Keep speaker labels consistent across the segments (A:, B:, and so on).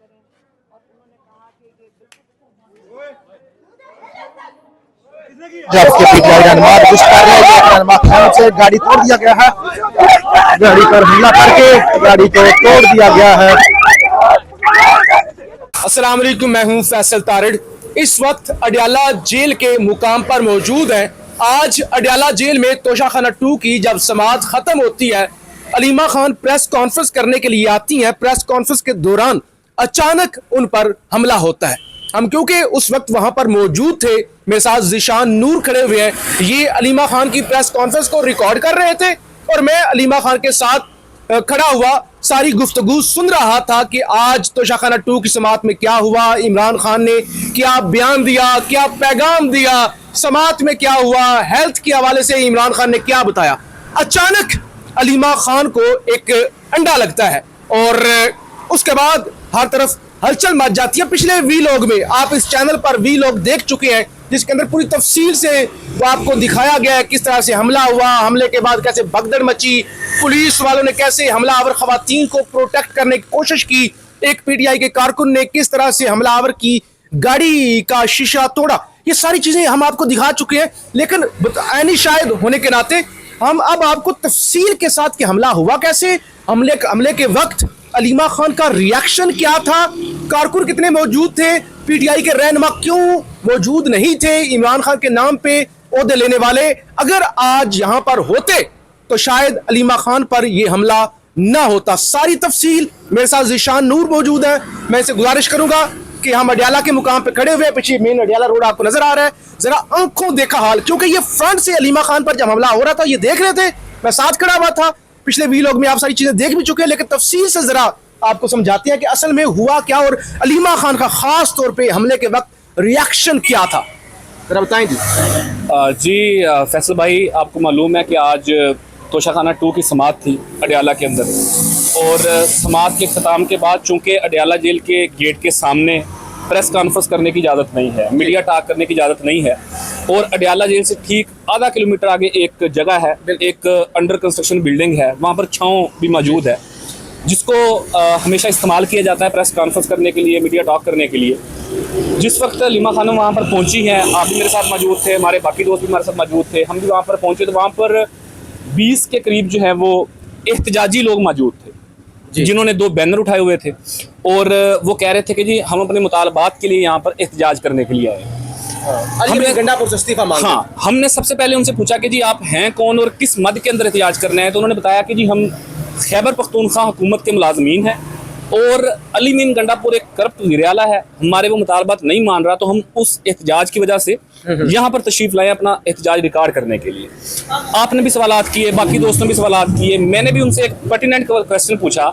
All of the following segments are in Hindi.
A: करें। और उन्होंने कहा कि ये बिल्कुल
B: जब के पीटीआई रहनुमा कुछ कर रहे हैं, रहनुमा खान से गाड़ी तोड़ दिया गया है, गाड़ी पर हमला करके गाड़ी को तोड़ दिया गया है।
C: अस्सलाम वालेकुम, मैं हूं फैसल तारिड़। इस वक्त अडियाला जेल के मुकाम पर मौजूद हैं। आज अडियाला जेल में तोशाखाना 2 की जब समाअत खत्म होती है, अलीमा खान प्रेस कॉन्फ्रेंस करने के लिए आती हैं। प्रेस कॉन्फ्रेंस के दौरान अचानक उन पर हमला होता है। हम क्योंकि उस वक्त वहां पर मौजूद थे, मेरे साथ ज़ीशान नूर खड़े हुए हैं। ये अलीमा खान की प्रेस कॉन्फ्रेंस को रिकॉर्ड कर रहे थे और मैं अलीमा खान के साथ खड़ा हुआ सारी गुफ्तगू सुन रहा था कि आज तोशाखाना 2 की समाअत में क्या हुआ, इमरान खान ने क्या बयान दिया, क्या पैगाम दिया, समाअत में क्या हुआ, हेल्थ के हवाले से इमरान खान ने क्या बताया। अचानक अलीमा खान को एक अंडा लगता है और उसके बाद हर तरफ हलचल मच जाती है। पिछले वीलॉग में आप इस चैनल पर वीलॉग देख चुके हैं, जिसके अंदर पूरी तफसील से वो आपको दिखाया गया है किस तरह से हमला हुआ, हमले के बाद कैसे भगदड़ मची, पुलिस वालों ने कैसे हमलावर खवातीन को प्रोटेक्ट करने की कोशिश की, एक पीटीआई के कारकुन ने किस तरह से हमलावर की गाड़ी का शीशा तोड़ा। ये सारी चीजें हम आपको दिखा चुके हैं, लेकिन आईनी शायद होने के नाते हम अब आपको तफसील के साथ कि हमला हुआ कैसे, हमले के वक्त अलीमा खान का रिएक्शन क्या था, कारकुन कितने मौजूद थे, पीटीआई के रहनुमा क्यों मौजूद नहीं थे, इमरान खान के नाम पे ओहदे लेने वाले अगर आज यहां पर होते तो शायद अलीमा खान पर यह हमला ना होता। सारी तफसील मेरे साथ ज़ीशान नूर मौजूद है। मैं इसे गुजारिश करूंगा कि हम अडियाला के मुकाम पे खड़े हुए, पीछे मेन अडियाला रोड आपको नजर आ रहा है, जरा आंखों देखा हाल, क्योंकि ये फ्रंट से अलीमा खान पर जब हमला हो रहा था ये देख रहे थे, मैं साथ खड़ा हुआ था। पिछले वीलॉग में आप सारी चीजें देख भी चुके हैं, लेकिन तफसील से जरा आपको समझाते हैं कि असल में हुआ क्या और अलीमा खान का खास तौर पे हमले के वक्त रिएक्शन क्या था, जरा बताएं
D: जी। फैसल भाई, आपको मालूम है कि आज तोशाखाना 2 की समाअत थी अडियाला के अंदर, और समाअत के अख्ताम के बाद चूँकि अडियाला जेल के गेट के सामने प्रेस कॉन्फ्रेंस करने की इजाज़त नहीं है, मीडिया टॉक करने की इजाज़त नहीं है, और अडियाला जेल से ठीक आधा किलोमीटर आगे एक जगह है, एक अंडर कंस्ट्रक्शन बिल्डिंग है, वहाँ पर छाँव भी मौजूद है, जिसको हमेशा इस्तेमाल किया जाता है प्रेस कॉन्फ्रेंस करने के लिए, मीडिया टॉक करने के लिए। जिस वक्त अलीमा खान वहाँ पर पहुँची हैं, आप भी मेरे साथ मौजूद थे, हमारे बाकी दोस्त भी हमारे साथ मौजूद थे, हम भी वहाँ पर पहुँचे तो वहाँ पर 20 के करीब जो है वो एहतजाजी लोग मौजूद थे, जिन्होंने 2 बैनर उठाए हुए थे और वो कह रहे थे कि जी हम अपने मुतालबात के लिए यहाँ पर एहतजाज करने के लिए आए हैं।
C: हमने गंडापुर से इस्तीफा मांगा।
D: हाँ, हमने सबसे पहले उनसे पूछा कि जी आप हैं कौन और किस मद के अंदर एहतजाज करना है, तो उन्होंने बताया कि जी हम खैबर पख्तूनख्वा हुकूमत के मुलाजमीन हैं और अली मीन गंडापुर एक करप्ट वज़ीर-ए-आला है, हमारे वो मुतालबात नहीं मान रहा, तो हम उस एहतजाज की वजह से यहाँ पर तशरीफ़ लाए अपना एहतजाज रिकॉर्ड करने के लिए। आपने भी सवालात किए, बाकी दोस्तों ने भी सवालात किए, मैंने भी उनसे एक पर्टिनेंट क्वेश्चन पूछा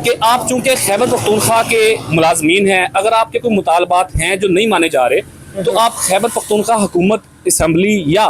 D: कि आप चूँकि खैबर पख्तूनख्वा के मुलाजमीन हैं, अगर आपके कोई मुतालबात हैं जो नहीं माने जा रहे तो आप खैबर पख्तूनख्वा हुकूमत असम्बली या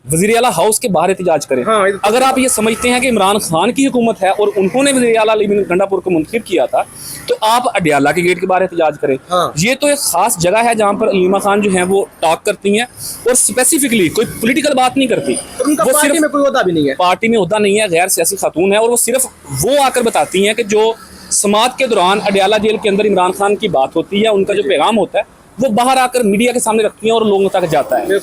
D: वज़ीर-ए-आला हाउस के बाहर एहतजाज करें। हाँ, अगर आप ये समझते हैं कि इमरान खान की हुकूमत है और उन्होंने वज़ीर-ए-आला अली मीन गंडापुर को मुंतखब किया था, तो आप अडियाला के गेट के बाहर एहतजाज करें। हाँ। ये तो एक खास जगह है जहाँ पर अलीमा खान जो है वो टॉक करती हैं और स्पेसिफिकली कोई पोलिटिकल बात नहीं करती।
C: उनका वो पार्टी में कोई ओहदा भी नहीं है,
D: पार्टी में ओहदा नहीं है, गैर सियासी खातून है, और वो सिर्फ वो आकर बताती हैं कि जो समाअत के दौरान अडियाला जेल के अंदर इमरान खान की बात होती है, उनका जो पैगाम होता है वो बाहर आकर मीडिया के सामने रखती हैं और लोगों तक जाता है।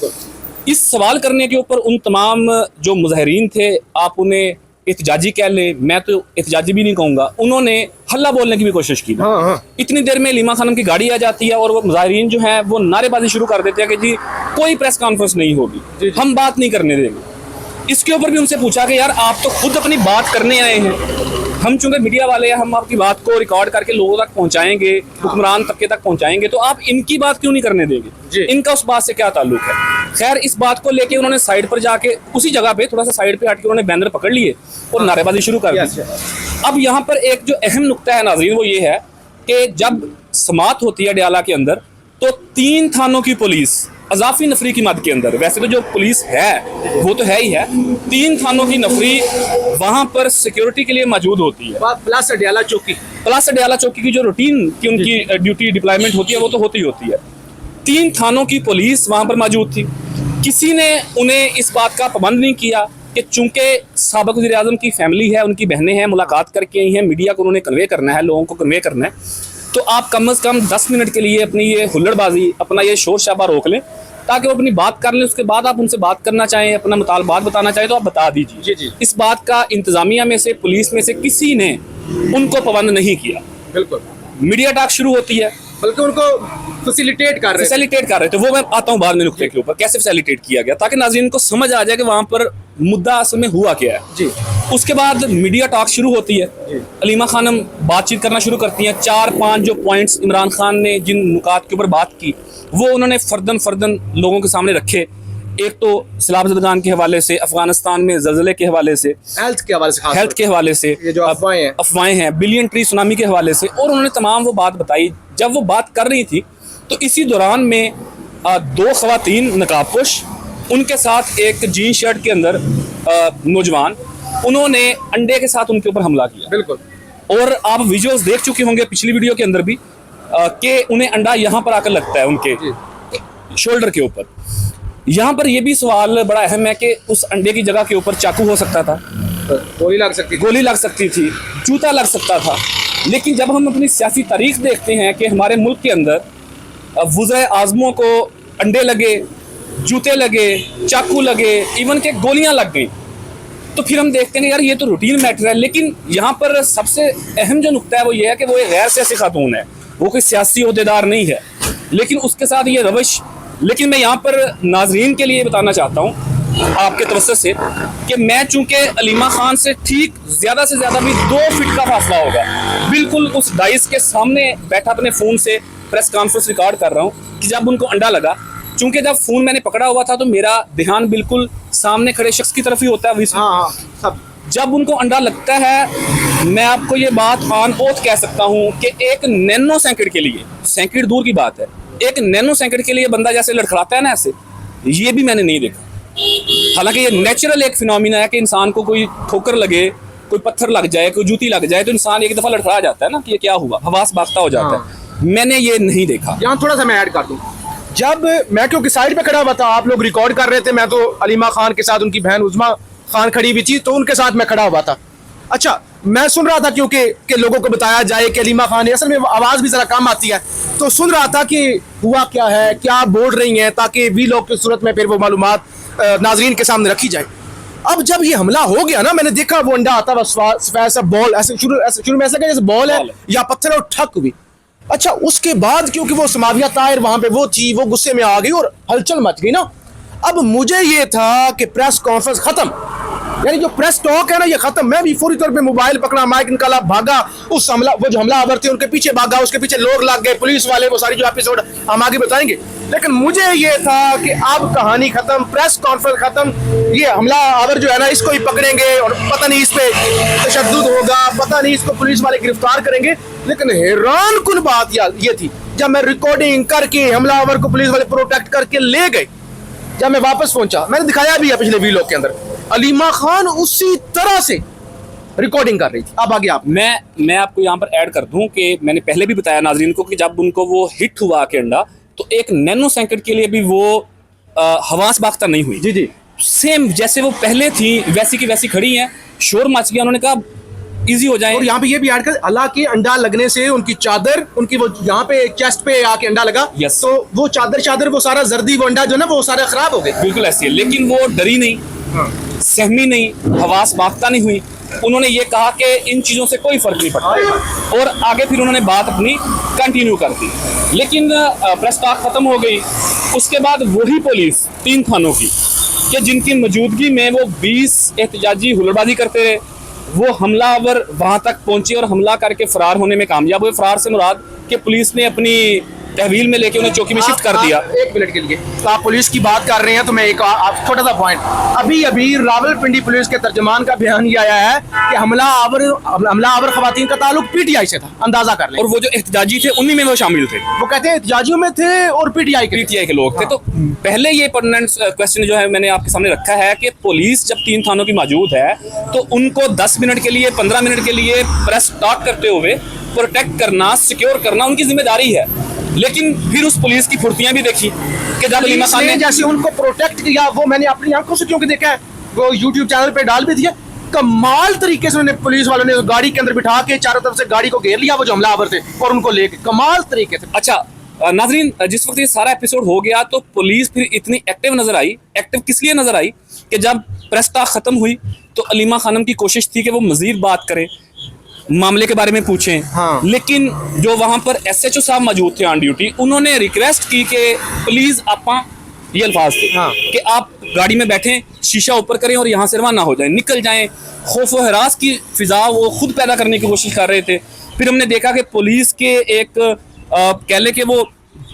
D: इस सवाल करने के ऊपर उन तमाम जो मुजाहिरीन थे, आप उन्हें एहतजाजी कह लें, मैं तो एहतजाजी भी नहीं कहूँगा, उन्होंने हल्ला बोलने की भी कोशिश की। हाँ। इतनी देर में अलीमा खान की गाड़ी आ जाती है और वो मुजाहिरीन जो हैं वो नारेबाजी शुरू कर देते हैं कि जी कोई प्रेस कॉन्फ्रेंस नहीं होगी, हम बात नहीं करने देंगे। इसके ऊपर भी उनसे पूछा कि यार आप तो खुद अपनी बात करने आए हैं, हम चूँकि मीडिया वाले हैं, हम आपकी बात को रिकॉर्ड करके लोगों तक पहुँचाएंगे, हुक्मरान तबके तक पहुँचाएंगे, तो आप इनकी बात क्यों नहीं करने देंगे, इनका उस बात से क्या ताल्लुक है। खैर, इस बात को लेके उन्होंने साइड पर जाके उसी जगह पे थोड़ा सा साइड पे हट के उन्होंने बैनर पकड़ लिए और नारेबाजी शुरू कर दी। अब यहाँ पर एक जो अहम नुक्ता है नाज़रीन, वो ये है कि जब समाअत होती है अडियाला के अंदर तो 3 थानों की पुलिस अजाफी नफरी की मद के अंदर, वैसे तो जो पुलिस है वो तो है ही है, 3 थानों की नफरी वहाँ पर सिक्योरिटी के लिए मौजूद होती है,
C: प्लस अडियाला चौकी
D: की जो रूटीन की उनकी ड्यूटी डिप्लॉयमेंट होती है वो तो होती होती है। 3 थानों की पुलिस वहाँ पर मौजूद थी। किसी ने उन्हें इस बात का पाबंद नहीं किया कि चूंकि साबिक़ वज़ीर-ए-आज़म की फैमिली है, उनकी बहनें हैं, मुलाकात करके आई हैं, मीडिया को उन्होंने कन्वे करना है, लोगों को कन्वे करना है, तो आप कम से कम 10 मिनट के लिए अपनी ये हुल्लड़बाजी, अपना ये शोर शराबा रोक लें, ताकि वो अपनी बात कर लें। उसके बाद आप उनसे बात करना चाहें, अपना मुतालबात बताना चाहें तो आप बता दीजिए।
C: जी, जी।
D: इस बात का इंतजामिया में से, पुलिस में से किसी ने उनको पाबंद नहीं किया।
C: बिल्कुल।
D: मीडिया टॉक शुरू होती है,
C: बल्कि उनको फैसिलिटेट कर रहे
D: थे। वो मैं आता हूँ बाद में नुक्ते के ऊपर, कैसे फैसिलिटेट किया गया, ताकि नाज़रीन को समझ आ जाए कि वहाँ पर मुद्दा असल में हुआ क्या है।
C: जी।
D: उसके बाद मीडिया टॉक शुरू होती है, अलीमा खानम बातचीत करना शुरू करती हैं। 4-5 जो पॉइंट्स इमरान खान ने जिन नुकात के ऊपर बात की, वो उन्होंने फर्दन लोगों के सामने रखे। एक तो सैलाब ज़दगान के हवाले से, अफगानिस्तान में ज़लज़ले के हवाले से,
C: हेल्थ के हवाले से,
D: ये जो अफवाहें हैं, बिलियन ट्री सुनामी के हवाले से, और उन्होंने तमाम वो बात बताई। जब वो बात कर रही थी तो इसी दौरान में 2 ख़वातीन नकाबपोश, उनके साथ एक जीन शर्ट के अंदर नौजवान, उन्होंने अंडे के साथ उनके ऊपर हमला किया।
C: बिल्कुल।
D: और आप विजुअल्स देख चुके होंगे पिछली वीडियो के अंदर भी कि उन्हें अंडा यहाँ पर आकर लगता है, उनके शोल्डर के ऊपर। यहाँ पर यह भी सवाल बड़ा अहम है कि उस अंडे की जगह के ऊपर चाकू हो सकता था,
C: गोली लग सकती थी,
D: जूता लग सकता था। लेकिन जब हम अपनी सियासी तारीख देखते हैं कि हमारे मुल्क के अंदर वज़ीर आज़मों को अंडे लगे, जूते लगे, चाकू लगे, इवन के गोलियां लग गई, तो फिर हम देखते हैं यार ये तो रूटीन मैटर है। लेकिन यहाँ पर सबसे अहम जो नुक्ता है वो ये है कि वो एक गैर सियासी खातून है, वो कोई सियासी ओहदेदार नहीं है, लेकिन उसके साथ ये रवश। लेकिन मैं यहाँ पर नाजरीन के लिए बताना चाहता हूँ आपके तवज्जो से कि मैं चूंकि अलीमा खान से ठीक ज़्यादा से ज़्यादा भी 2 फीट का फासला होगा, बिल्कुल उस डाइस के सामने बैठा अपने फ़ोन से प्रेस कॉन्फ्रेंस रिकॉर्ड कर रहा हूँ कि जब उनको अंडा लगा, चूंकि जब फ़ोन मैंने पकड़ा हुआ था तो मेरा ध्यान बिल्कुल सामने खड़े शख्स की तरफ ही होता है।
C: सब
D: जब उनको अंडा लगता है, मैं आपको ये बात ऑन ओथ कह सकता हूँ कि एक नैनो सेकंड के लिए, सेकंड दूर की बात है, एक नैनो सेकंड के लिए बंदा जैसे लड़खड़ाता है ना, ऐसे ये भी मैंने नहीं देखा। हालांकि ये नेचुरल एक फिनोमिना है कि इंसान को कोई ठोकर लगे, कोई पत्थर लग जाए, कोई जूती लग जाए तो इंसान एक दफ़ा लड़खड़ा जाता है ना कि ये क्या हुआ, हवास बाख्ता हो जाता है। मैंने ये नहीं देखा।
C: यहाँ थोड़ा सा मैं ऐड कर दूँ, जब मैं क्योंकि साइड पे खड़ा हुआ था, आप लोग रिकॉर्ड कर रहे थे, मैं तो अलीमा खान के साथ उनकी बहन उज़मा खान खड़ी हुई थी, तो उनके साथ मैं खड़ा हुआ था। अच्छा, मैं सुन रहा था क्योंकि कि लोगों को बताया जाए कि अलीमा खान, असल में आवाज़ भी ज़रा कम आती है, तो सुन रहा था कि हुआ क्या है, क्या बोल रही हैं, ताकि वी लोग की सूरत में फिर वो मालूमात नाजरीन के सामने रखी जाए। अब जब ये हमला हो गया ना, मैंने देखा वो अंडा आता वैसा बॉल, ऐसे शुरू में ऐसा जैसे बॉल है या पत्थर और ठक हुई। अच्छा, उसके बाद क्योंकि वो समाविया ताहिर वहां पे वो थी, वो गुस्से में आ गई और हलचल मच गई ना। अब मुझे ये था कि प्रेस कॉन्फ्रेंस खत्म, यानी जो प्रेस टॉक है ना ये खत्म। मैं भी फौरी तौर पे मोबाइल पकड़ा, माइक निकाला, भागा, उस हमला, वो जो हमलावर थे उनके पीछे भागा, उसके पीछे लोग लग गए, पुलिस वाले, वो सारी जो एपिसोड हम आगे बताएंगे। लेकिन मुझे ये था कि अब कहानी खत्म, प्रेस कॉन्फ्रेंस खत्म, ये हमलावर जो है ना इसको ही पकड़ेंगे और पता नहीं इस पे तशद्दुद होगा, पता नहीं इसको पुलिस वाले गिरफ्तार करेंगे। लेकिन हैरान कुन बात ये थी, जब मैं रिकॉर्डिंग करके हमलावर को पुलिस वाले प्रोटेक्ट करके ले गए, जब मैं वापस पहुंचा, मैंने दिखाया भी है पिछले वीडियो के अंदर, अलीमा खान उसी तरह से रिकॉर्डिंग कर रही थी। अब आगे आप।
D: मैं आपको यहाँ पर ऐड कर दूं कि मैंने पहले भी बताया नाजरीन को कि जब उनको वो हिट हुआ के अंडा, तो एक नैनो सेकंड के लिए भी वो हवास बाख्ता नहीं हुई।
C: जी जी,
D: सेम जैसे वो पहले थी वैसी की वैसी खड़ी हैं। शोर मच गया, उन्होंने कहा इजी हो जाए।
C: और यहाँ पे ये भी ऐड कर, अल्लाह की अंडा लगने से उनकी चादर, उनकी वो यहाँ पे चेस्ट पे आके अंडा लगा,
D: यस,
C: तो वो चादर वो सारा जर्दी, वो अंडा जो ना वो सारा खराब हो गया।
D: बिल्कुल ऐसी है, लेकिन वो डरी नहीं, सहमी नहीं, हवास बाख्ता नहीं हुई। उन्होंने ये कहा कि इन चीज़ों से कोई फर्क नहीं पड़ता, और आगे फिर उन्होंने बात अपनी कंटिन्यू कर दी। लेकिन प्रेस टॉक खत्म हो गई। उसके बाद वही पुलिस 3 थानों की कि जिनकी मौजूदगी में वो 20 एहतजाजी हुल्लड़बाजी करते रहे, वो हमलावर वहां तक पहुंचे और हमला करके फरार होने में कामयाब हुए। फरार से मुराद कि पुलिस ने अपनी तहवील में लेके उन्हें चौकी में शिफ्ट कर दिया।
C: एक मिनट के लिए, तो आप पुलिस की बात कर रहे हैं, तो मैं एक आप छोटा सा पॉइंट, अभी रावलपिंडी पुलिस के तर्जमान का बयान ये आया है कि हमलावर खवातीन का ताल्लुक पीटीआई से था, अंदाजा कर लें।
D: और वो जो एहतजाजी थे उन्हीं में वो शामिल थे,
C: वो कहते हैं एहतजाजियों में थे और पीटीआई के
D: लोग थे। तो पहले ये परमानेंट क्वेश्चन जो है मैंने आपके सामने रखा है कि पुलिस जब 3 थानों की मौजूद है तो उनको 10 मिनट के लिए, 15 मिनट के लिए प्रेस टॉक करते हुए प्रोटेक्ट करना, सिक्योर करना उनकी जिम्मेदारी है। लेकिन फिर उस पुलिस की फुर्तियां भी देखी कि जब अलीमा खान ने
C: जैसे उनको प्रोटेक्ट किया, वो मैंने अपनी आंखों से क्योंकि देखा है, वो YouTube चैनल पे डाल भी दिया, कमाल तरीके से उन्होंने पुलिस वालों ने गाड़ी के अंदर बिठा के चारों तरफ से गाड़ी को घेर लिया, वो जो हमलावर थे, और उनको लेके कमाल तरीके से।
D: अच्छा नाजरीन, जिस वक्त ये सारा एपिसोड हो गया तो पुलिस फिर इतनी एक्टिव नजर आई। एक्टिव किस लिए नजर आई कि जब प्रेस टॉक खत्म हुई तो अलीमा खानम की कोशिश थी कि वो मजीद बात करें, मामले के बारे में पूछें।
C: हाँ।
D: लेकिन जो वहां पर SHO साहब मौजूद थे ऑन ड्यूटी, उन्होंने रिक्वेस्ट की कि प्लीज आपा, ये अल्फाज थे
C: हाँ।
D: कि आप गाड़ी में बैठें, शीशा ऊपर करें और यहाँ से रवाना हो जाएं, निकल जाएं। खौफ व हरास की फिजा वो खुद पैदा करने की कोशिश कर रहे थे। फिर हमने देखा कि पुलिस के एक कह ले कि वो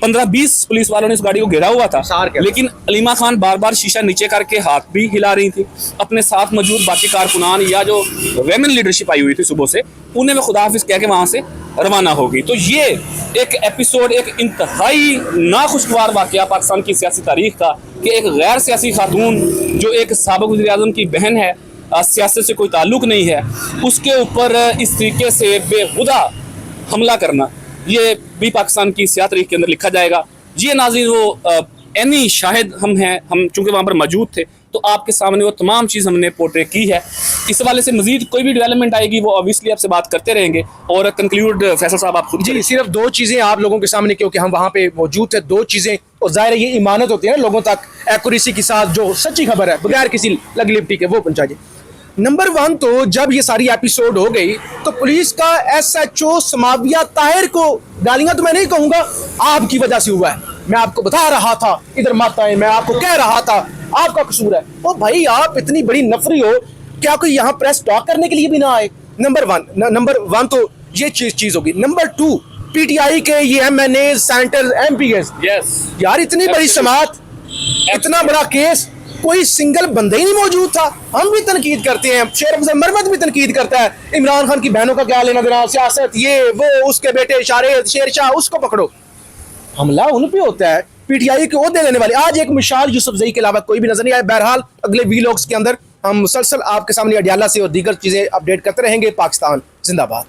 D: 15-20 पुलिस वालों ने इस गाड़ी को घेरा हुआ था, लेकिन अलीमा खान बार बार शीशा नीचे करके हाथ भी हिला रही थी। अपने साथ मौजूद बाकी कारकुनान या जो वेमेन लीडरशिप आई हुई थी सुबह से, उन्हें मैं खुदा हाफिज कह के वहां से रवाना हो गई। तो ये एक एपिसोड एक इंतहाई नाखुशगवार वाकया पाकिस्तान की सियासी तारीख का कि एक गैर सियासी खातून जो एक साबिक वज़ीर-ए-आज़म की बहन है, सियासत से कोई ताल्लुक नहीं है, उसके ऊपर इस तरीके से बेहुदा हमला करना, ये भी पाकिस्तान की सियासी तारीख के अंदर लिखा जाएगा। ये नाज़रीन वो एनी शाहिद हम हैं, हम चूंकि वहाँ पर मौजूद थे तो आपके सामने वो तमाम चीज़ हमने पोर्ट्रे की है। इस हवाले से मजीद कोई भी डेवलपमेंट आएगी वो ऑब्वियसली आपसे बात करते रहेंगे। और कंक्लूड फैसल साहब आप खुद
C: जी, सिर्फ 2 चीजें आप लोगों के सामने, क्योंकि हम वहां पे मौजूद थे, 2 चीजें, और जाहिर है ये इमानत होती है ना लोगों तक एक्यूरेसी के साथ, जो सच्ची खबर है बगैर किसी लग लिपटी के वो पहुंचाइए। नंबर 1 तो जब ये सारी एपिसोड हो गई तो पुलिस का SHO समाविया ताहिर को गालियां तो मैं नहीं कहूंगा, आपकी वजह से हुआ है, मैं आपको बता रहा था इधर मत आए, मैं आपको कह रहा था आपका कसूर है। ओ भाई, आप इतनी बड़ी नफरी हो, क्या कोई यहाँ प्रेस टॉक करने के लिए भी ना आए? नंबर 1 तो ये चीज होगी। नंबर 2, PTI के ये MNA सेंट्रल MPs,
D: यस
C: यार इतनी बड़ी समात, इतना बड़ा केस, कोई सिंगल बंदा ही नहीं मौजूद था। हम भी तनकीद करते हैं, शेर अफजल मरमत भी तनकीद करता है, इमरान खान की बहनों का क्या लेना देना, सियासत ये वो, उसके बेटे शारेद शेरशाह उसको पकड़ो। हमला उन पे होता है, PTI के ओहदे लेने वाले। आज एक मिसाल यूसुफजई के अलावा कोई भी नजर नहीं आया। बहरहाल अगले वीलॉग्स के अंदर हम मुसलसल आपके सामने अडियाला से और दीगर चीजें अपडेट करते रहेंगे। पाकिस्तान जिंदाबाद।